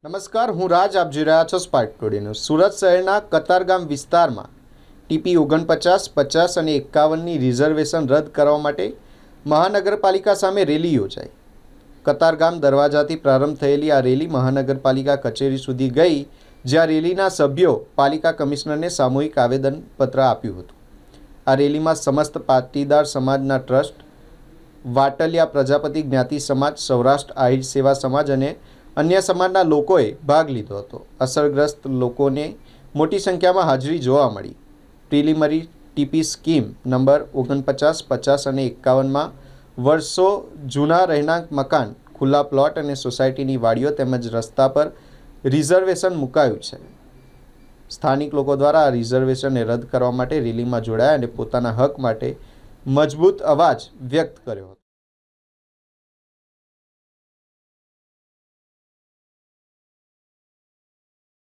નમસ્કાર, હું રાજ. આપ જોઈ રહ્યા છો સ્પાર્ક ટુડે ન્યૂઝ. સુરત શહેરના કતારગામ વિસ્તારમાં ટીપી 49, 50 અને 51ની રિઝર્વેશન રદ કરવા માટે મહાનગરપાલિકા સામે રેલી યોજાઈ. કતારગામ દરવાજાથી પ્રારંભ થયેલી આ રેલી મહાનગરપાલિકા કચેરી સુધી ગઈ, જ્યાં રેલીના સભ્યો પાલિકા કમિશનરને સામૂહિક આવેદનપત્ર આપ્યું હતું. આ રેલીમાં સમસ્ત પાટીદાર સમાજના ટ્રસ્ટ, વાટલિયા પ્રજાપતિ જ્ઞાતિ સમાજ, સૌરાષ્ટ્ર આહિર સેવા સમાજ અને અન્ય સમાજના લોકોએ ભાગ લીધો હતો. અસરગ્રસ્ત લોકોને મોટી સંખ્યામાં હાજરી જોવા મળી. પ્રિલિમરી ટીપી સ્કીમ નંબર 49, 50 અને 51માં વર્ષો જૂના રહેણાંક મકાન, ખુલ્લા પ્લોટ અને સોસાયટીની વાડીઓ તેમજ રસ્તા પર રિઝર્વેશન મુકાયું છે. સ્થાનિક લોકો દ્વારા આ રિઝર્વેશનને રદ કરવા માટે રેલીમાં જોડાયા અને પોતાના હક માટે મજબૂત અવાજ વ્યક્ત કર્યો હતો.